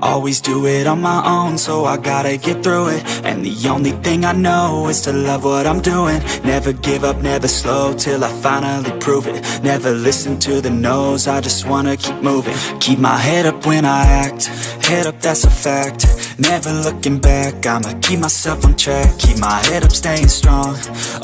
Always do it on my own, so I gotta get through it. And the only thing I know is to love what I'm doing. Never give up, never slow, till I finally prove it. Never listen to the no's, I just wanna keep moving. Keep my head up when I act, head up, that's a fact. Never looking back, I'ma keep myself on track. Keep my head up, staying strong,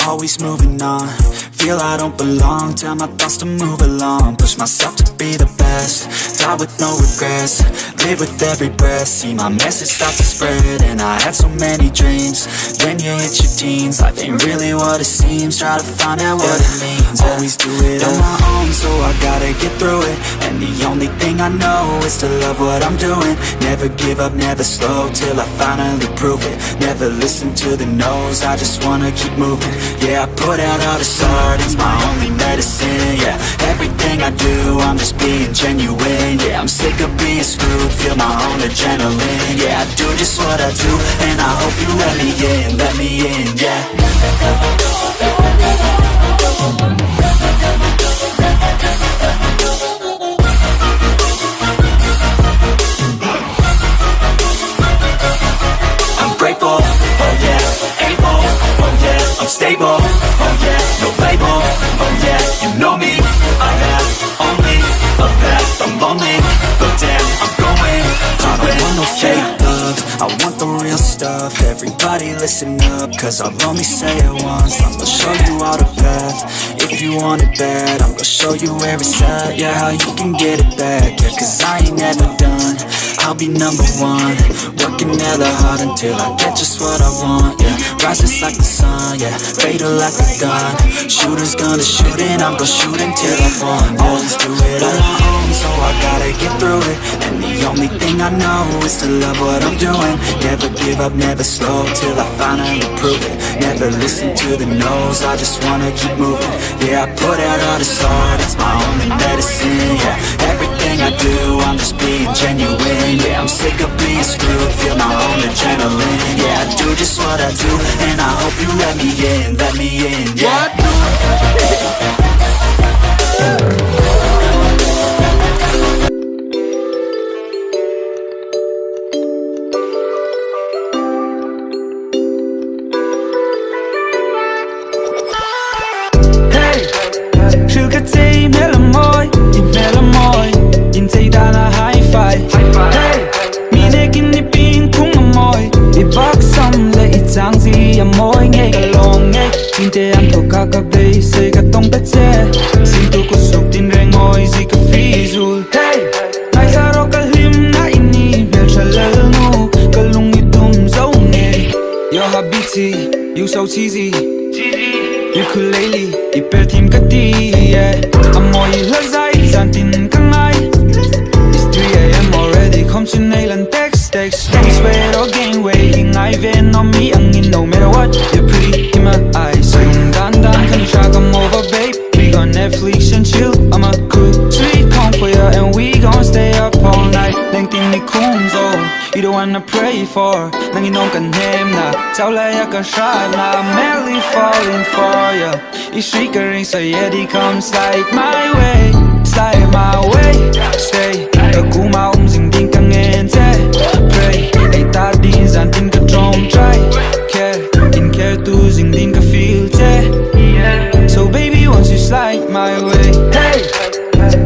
always moving on. Feel I don't belong, tell my thoughts to move along. Push myself to be the best, die with no regrets. Live with every breath, see my message start to spread. And I had so many dreams, when you hit your teens. Life ain't really what it seems, try to find out what it means. Always do it on my own, so I gotta get through it. And the only thing I know is to love what I'm doing. Never give up, never slow, till I finally prove it. Never listen to the no's, I just wanna keep moving. Yeah, I put out all this art, it's my only medicine. Yeah, everything I do, I'm just being genuine. Yeah, I'm sick of being screwed, feel my own adrenaline. Yeah, I do just what I do, and I hope you let me in, yeah. I'm grateful, oh yeah, able, oh yeah, I'm stable, oh yeah, no label, oh yeah, you know me, I have only a path, I'm lonely, but damn, I'm going to win. I don't want no fake love, I want the real stuff. Everybody listen up, cause I'll only say it once. I'm gonna show you all the path, if you want it bad. I'm gonna show you where it's at, yeah, how you can get it back. Yeah, cause I ain't never done, I'll be number one. Working hella hard until I get just what I want, yeah. Rises like the sun, yeah, fatal like a gun. Shooters gonna shoot and I'm gonna shoot until I won, yeah. Always do it on my own, so I gotta get through it. And the only thing I know is to love what I'm doing. Never give up, never slow, till I finally prove it. Never listen to the no's, I just wanna keep moving. Yeah, I put out all this art, it's my only medicine. Yeah, everything I do, I'm just being genuine. Yeah, I'm sick of being screwed, feel my own adrenaline. Yeah, I do just what I do, and I hope you let me in, yeah. 𝐶 xin tu có sụp tin reng ngồi gì cả phi dù hey ai ra đó cả lim na ini bel chalal no cả lung itum dấu nghe yo habiti you so cheesy ukulele ipertim kati yeah amoy lazai zantin kangai it's 3 a.m. already come to nail and text sweat or gain weight ingai ven on me angin no matter what you're pretty in my eyes so yung dandan can you track I'm over babe we gon' Netflix and chill I'm a cool sweet home for ya and we gon' stay up all night Leng tin ni 𝐿.𝐂 you the one I pray for nang inong kan hem na 𝐊.𝐃.𝐿 na I'm madly falling for ya 𝐸个人 so yeah he comes like my way slide my way stay ka kuma zing din kang ente pray ay ta din zan tin ka drone try care in care tu zing din ka feel te so baby once you slide my way hey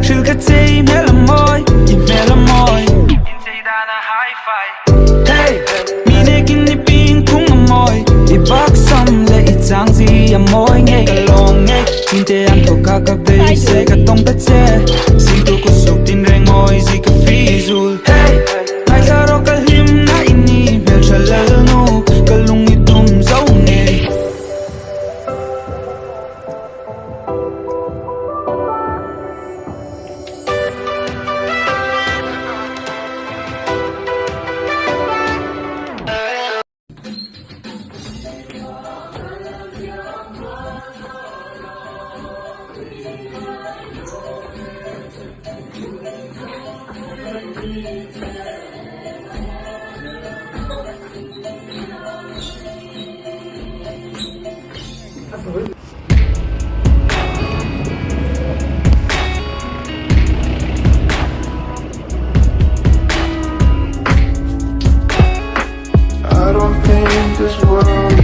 𝐿 ka te mela moy imela moy da na high five hey mi ne kin ni ping kung moy I bak sam le I chang ji amoy nge ka long nge tin te am to ka ka be se ka tong ta che sin tu ko suk tin reng moy ji ka fi zul hey ai sa ro ka lim na ini bel chalal no ka lung I tum zau nge paint this world